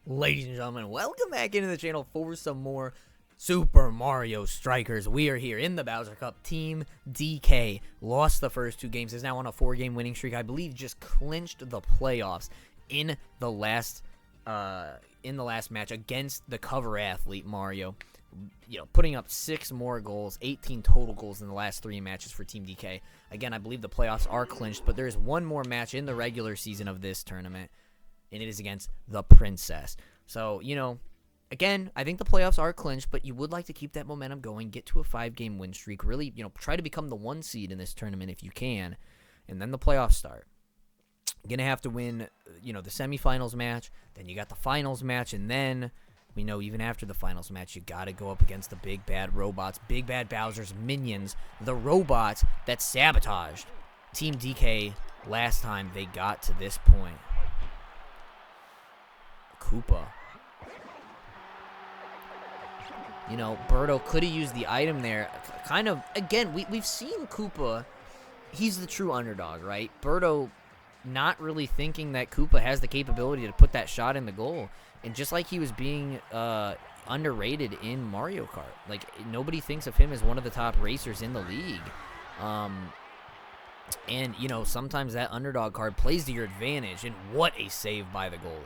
Ladies and gentlemen, welcome back into the channel for some more Super Mario Strikers. We are here in the Bowser Cup. Team DK lost the first two games, is now on a 4-game winning streak. I believe just clinched the playoffs in the last match against the cover athlete Mario. You know, putting up 6 more goals, 18 total goals in the last 3 matches for Team DK. Again, I believe the playoffs are clinched, but there is one more match in the regular season of this tournament, and it is against the Princess. So, you know, again, I think the playoffs are clinched, but you would like to keep that momentum going, get to a 5-game win streak, really, you know, try to become the 1 seed in this tournament if you can, and then the playoffs start. You're going to have to win, you know, the semifinals match, then you got the finals match, and then we know even after the finals match, you got to go up against the big bad robots, big bad Bowser's minions, the robots that sabotaged Team DK last time they got to this point. Koopa. You know, Birdo could have used the item there. Kind of, again, we've seen Koopa. He's the true underdog, right? Birdo not really thinking that Koopa has the capability to put that shot in the goal. And just like he was being underrated in Mario Kart. Like, nobody thinks of him as one of the top racers in the league. And, you know, sometimes that underdog card plays to your advantage. And what a save by the goalie.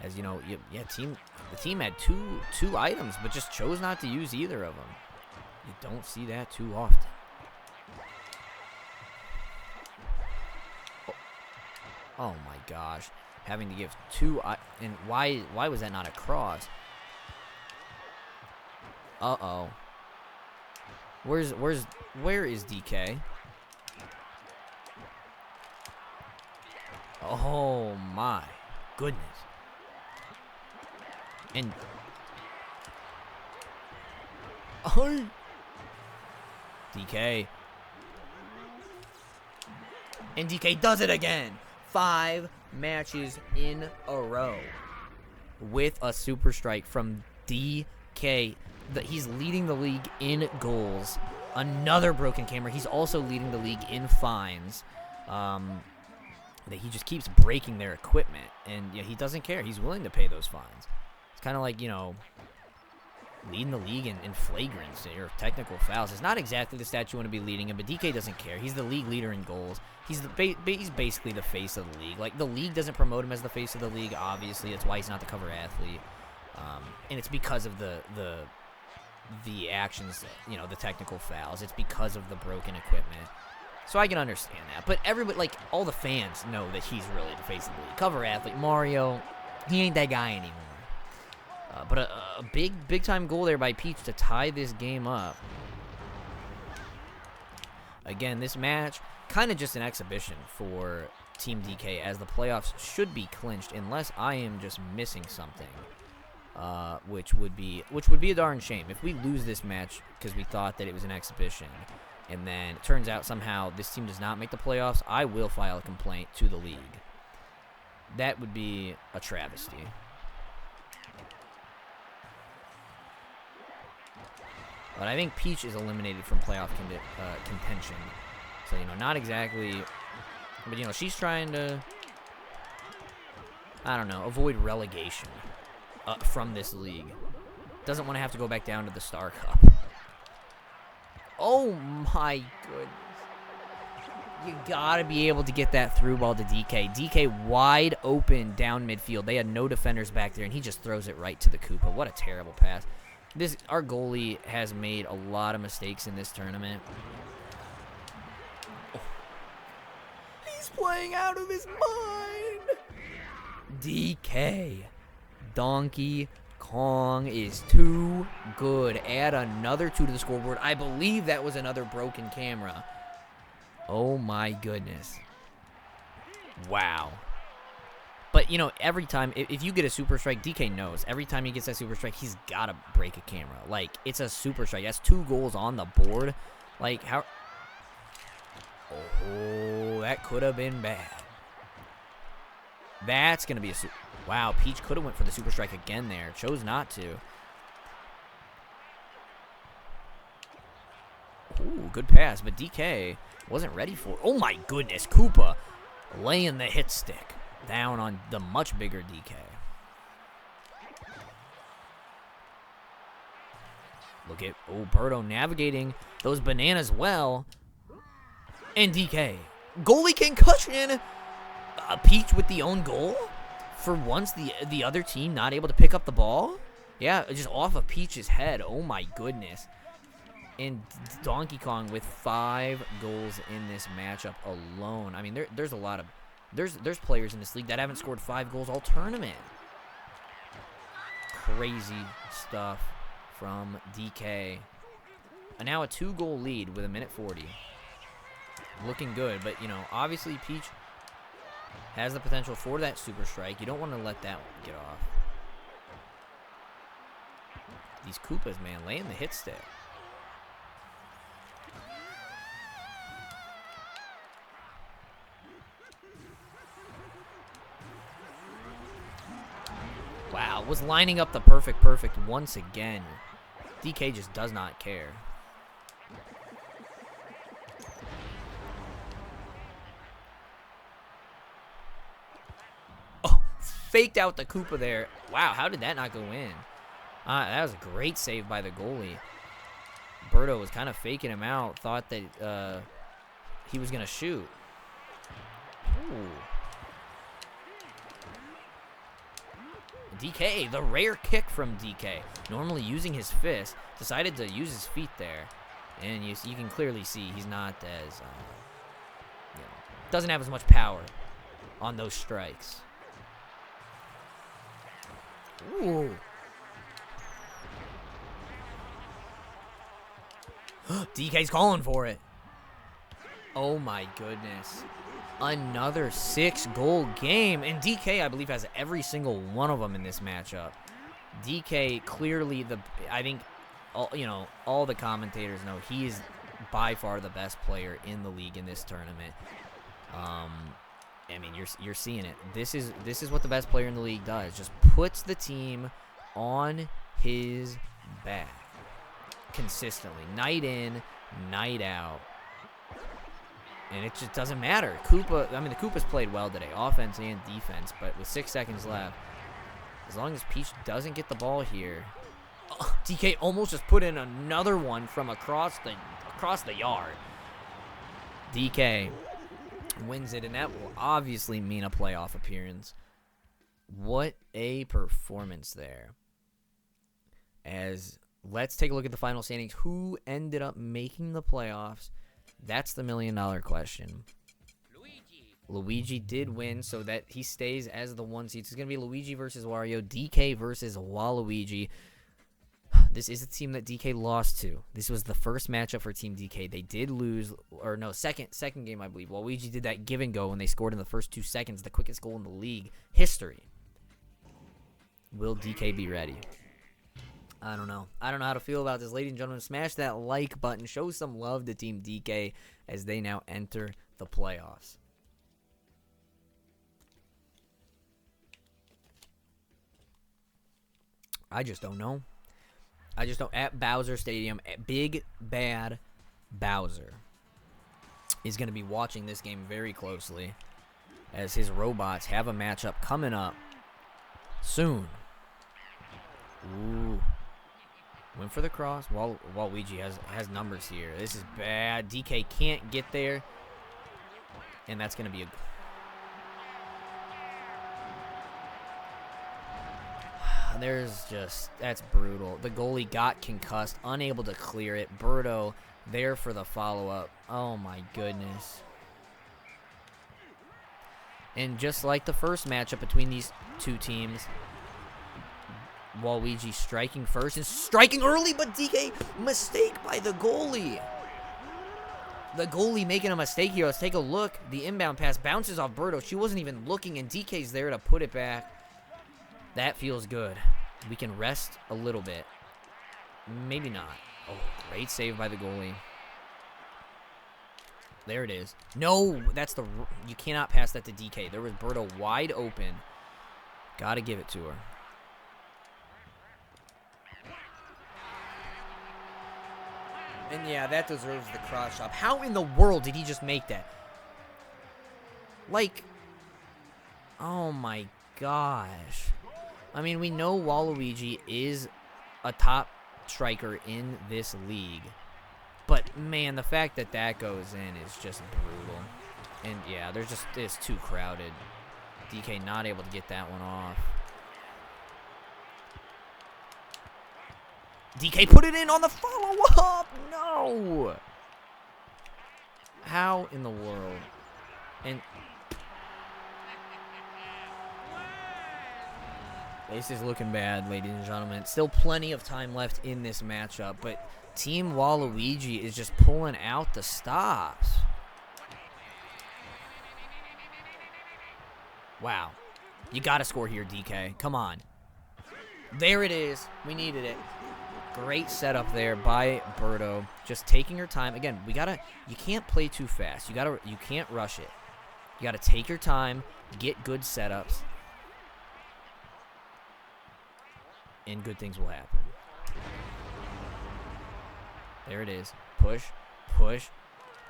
As you know, the team had two items, but just chose not to use either of them. You don't see that too often. Oh my gosh, having to give 2, and why was that not a cross? Uh-oh. Where is DK? Oh my goodness. And DK. And DK does it again. 5 matches in a row with a super strike from DK. He's leading the league in goals. Another broken camera. He's also leading the league in fines. That he just keeps breaking their equipment, and yeah, he doesn't care. He's willing to pay those fines. It's kind of like, you know, leading the league in flagrants or technical fouls. It's not exactly the stat you want to be leading in, but DK doesn't care. He's the league leader in goals. He's basically the face of the league. Like, the league doesn't promote him as the face of the league, obviously. That's why he's not the cover athlete. And it's because of the actions, you know, the technical fouls. It's because of the broken equipment. So I can understand that. But everybody, like, all the fans know that he's really the face of the league. Cover athlete, Mario, he ain't that guy anymore. But a big-time goal there by Peach to tie this game up. Again, this match, kind of just an exhibition for Team DK, as the playoffs should be clinched, unless I am just missing something. Which would be a darn shame. If we lose this match because we thought that it was an exhibition, and then it turns out somehow this team does not make the playoffs, I will file a complaint to the league. That would be a travesty. But I think Peach is eliminated from playoff contention. So, you know, not exactly. But, you know, she's trying to, I don't know, avoid relegation from this league. Doesn't want to have to go back down to the Star Cup. Oh, my goodness. You got to be able to get that through ball to DK. DK wide open down midfield. They had no defenders back there, and he just throws it right to the Koopa. What a terrible pass. Our goalie has made a lot of mistakes in this tournament. Oh. He's playing out of his mind. DK. Donkey Kong is too good. Add another 2 to the scoreboard. I believe that was another broken camera. Oh my goodness. Wow. But, you know, every time, if you get a super strike, DK knows. Every time he gets that super strike, he's got to break a camera. Like, it's a super strike. That's 2 goals on the board. Like, how... Oh, that could have been bad. That's going to be a super... Wow, Peach could have went for the super strike again there. Chose not to. Ooh, good pass. But DK wasn't ready for it. Oh, my goodness. Koopa laying the hit stick down on the much bigger DK. Look at, Birdo navigating those bananas well. And DK. Goalie concussion. Peach with the own goal. For once, the other team not able to pick up the ball. Yeah, just off of Peach's head. Oh my goodness. And Donkey Kong with 5 goals in this matchup alone. I mean, there's a lot of... There's players in this league that haven't scored 5 goals all tournament. Crazy stuff from DK. And now a 2-goal lead with 1:40. Looking good, but, you know, obviously Peach has the potential for that super strike. You don't want to let that get off. These Koopas, man, laying the hit stick. Wow, was lining up the perfect once again. DK just does not care. Oh, faked out the Koopa there. Wow, how did that not go in? That was a great save by the goalie. Birdo was kind of faking him out. Thought that he was going to shoot. Ooh. DK, the rare kick from DK. Normally using his fist. Decided to use his feet there. And you can clearly see he's not as... you know, doesn't have as much power on those strikes. Ooh. DK's calling for it. Oh my goodness. Another 6-goal game. And DK, I believe, has every single one of them in this matchup. DK clearly I think all the commentators know he is by far the best player in the league in this tournament. I mean, you're seeing it. This is what the best player in the league does. Just puts the team on his back consistently, night in, night out. And it just doesn't matter. Koopa, I mean, the Koopas played well today, offense and defense, but with 6 seconds left, as long as Peach doesn't get the ball here, DK almost just put in another one from across the yard. DK wins it, and that will obviously mean a playoff appearance. What a performance there. As let's take a look at the final standings. Who ended up making the playoffs? That's the $1 million question. Luigi did win, so that he stays as the 1 seed. So it's going to be Luigi versus Wario, DK versus Waluigi. This is a team that DK lost to. This was the first matchup for Team DK. They did lose, or no, second game, I believe. Waluigi did that give and go when they scored in the first 2 seconds, the quickest goal in the league history. Will DK be ready? I don't know. I don't know how to feel about this. Ladies and gentlemen, smash that like button. Show some love to Team DK as they now enter the playoffs. I just don't know. I just don't. At Bowser Stadium, Big Bad Bowser is going to be watching this game very closely as his robots have a matchup coming up soon. Ooh. Went for the cross. Waluigi has numbers here. This is bad. DK can't get there. And that's going to be a... That's brutal. The goalie got concussed, unable to clear it. Birdo there for the follow-up. Oh my goodness. And just like the first matchup between these two teams, Waluigi striking first and striking early, but DK, mistake by the goalie. The goalie making a mistake here. Let's take a look. The inbound pass bounces off Birdo. She wasn't even looking, and DK's there to put it back. That feels good. We can rest a little bit. Maybe not. Oh, great save by the goalie. There it is. No, that's the... You cannot pass that to DK. There was Birdo wide open. Gotta give it to her. And yeah, that deserves the cross shot. How in the world did he just make that? Like... Oh my gosh. I mean, we know Waluigi is a top striker in this league. But, man, the fact that that goes in is just brutal. And, yeah, it's too crowded. DK not able to get that one off. DK put it in on the follow-up! No! How in the world? And this is looking bad, ladies and gentlemen. Still plenty of time left in this matchup, but Team Waluigi is just pulling out the stops. Wow. You got to score here, DK. Come on. There it is. We needed it. Great setup there by Birdo. Just taking her time. Again, you can't play too fast. You can't rush it. You gotta take your time, get good setups, and good things will happen. There it is. Push, push.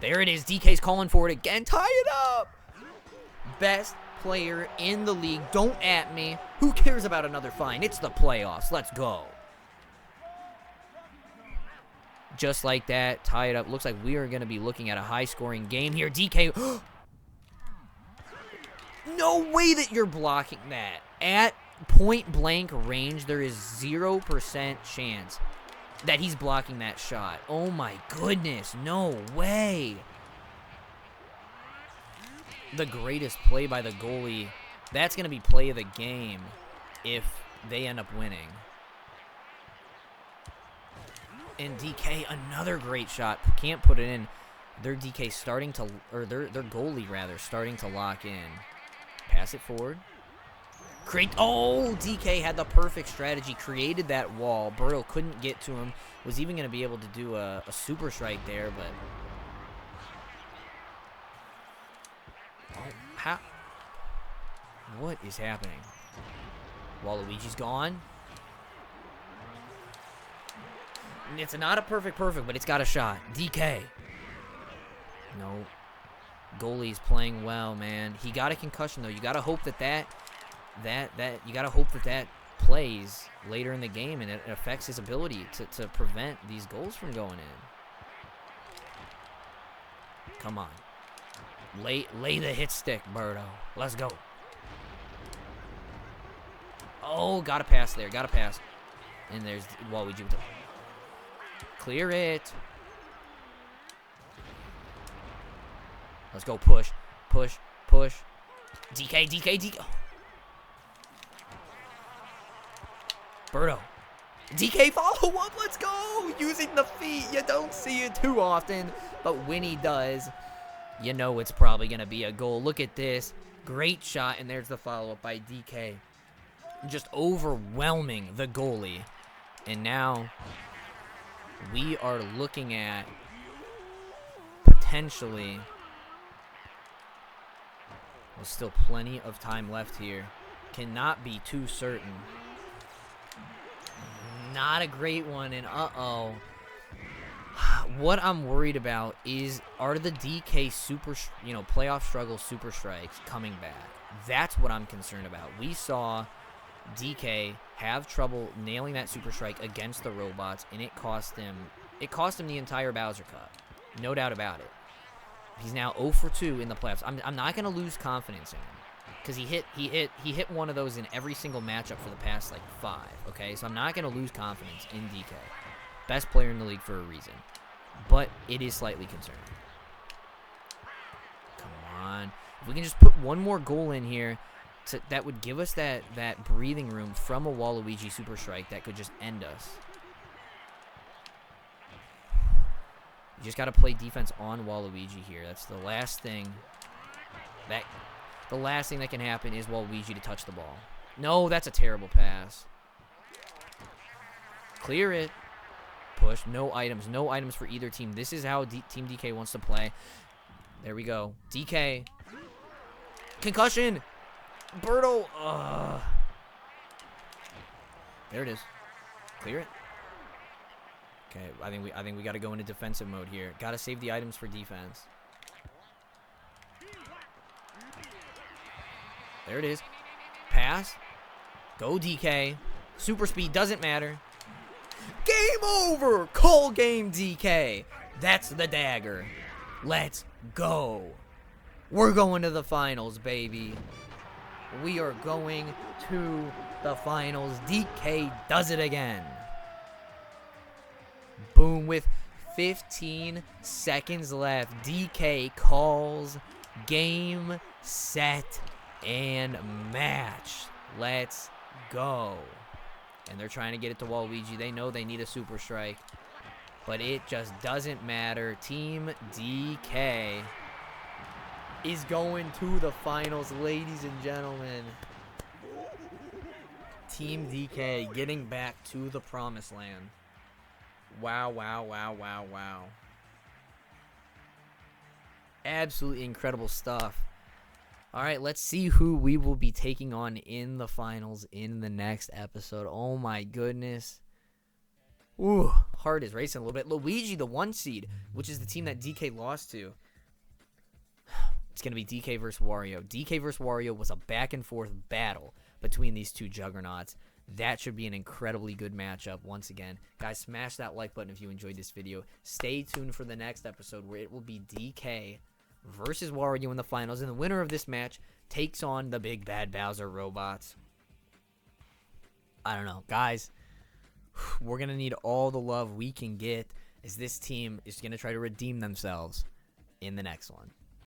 There it is. DK's calling for it again. Tie it up. Best player in the league. Don't at me. Who cares about another fine? It's the playoffs. Let's go. Just like that, tie it up. Looks like we are going to be looking at a high-scoring game here. DK. No way that you're blocking that. At point-blank range, there is 0% chance that he's blocking that shot. Oh, my goodness. No way. The greatest play by the goalie. That's going to be play of the game if they end up winning. And DK, another great shot. Can't put it in. Their DK starting to, or their goalie rather, starting to lock in. Pass it forward. Oh, DK had the perfect strategy. Created that wall. Birdo couldn't get to him. Was even going to be able to do a super strike there, but. Oh, how? What is happening? Waluigi's gone. It's not a perfect, but it's got a shot. DK. No. Goalie's playing well, man. He got a concussion, though. You got to hope that plays later in the game, and it affects his ability to prevent these goals from going in. Come on. Lay the hit stick, Birdo. Let's go. Oh, got to pass there. Got to pass. And there's Waluigi with the... Clear it. Let's go. Push. Push. Push. DK. Oh. Birdo. DK follow up. Let's go. Using the feet. You don't see it too often. But when he does, you know it's probably going to be a goal. Look at this. Great shot. And there's the follow-up by DK. Just overwhelming the goalie. And now we are looking at potentially, there's still plenty of time left here. Cannot be too certain. Not a great one, and uh-oh. What I'm worried about is, are the DK playoff struggle super strikes coming back? That's what I'm concerned about. We saw DK have trouble nailing that super strike against the robots, and it cost him the entire Bowser Cup. No doubt about it. He's now 0 for 2 in the playoffs. I'm not going to lose confidence in him, because he hit one of those in every single matchup for the past like 5, okay? So I'm not going to lose confidence in DK. Best player in the league for a reason. But it is slightly concerning. Come on. If we can just put one more goal in here, that would give us that breathing room from a Waluigi super strike that could just end us. You just got to play defense on Waluigi here. That's the last thing. The last thing that can happen is Waluigi to touch the ball. No, that's a terrible pass. Clear it. Push. No items. No items for either team. This is how Team DK wants to play. There we go. DK. Concussion. Birdo. There it is. Clear it. Okay, I think we got to go into defensive mode here. Got to save the items for defense. There it is. Pass. Go DK. Super speed doesn't matter. Game over. Call game, DK. That's the dagger. Let's go. We're going to the finals, baby. We are going to the finals. DK does it again. Boom, with 15 seconds left, DK calls game, set, and match. Let's go. And they're trying to get it to Waluigi. They know they need a super strike, but it just doesn't matter. Team DK is going to the finals, ladies and gentlemen. Team DK getting back to the promised land. Wow, wow, wow, wow, wow. Absolutely incredible stuff. All right, let's see who we will be taking on in the finals in the next episode. Oh, my goodness. Ooh, heart is racing a little bit. Luigi, the 1 seed, which is the team that DK lost to. It's going to be DK versus Wario. DK versus Wario was a back-and-forth battle between these two juggernauts. That should be an incredibly good matchup once again. Guys, smash that like button if you enjoyed this video. Stay tuned for the next episode where it will be DK versus Wario in the finals. And the winner of this match takes on the big bad Bowser robots. I don't know. Guys, we're going to need all the love we can get as this team is going to try to redeem themselves in the next one.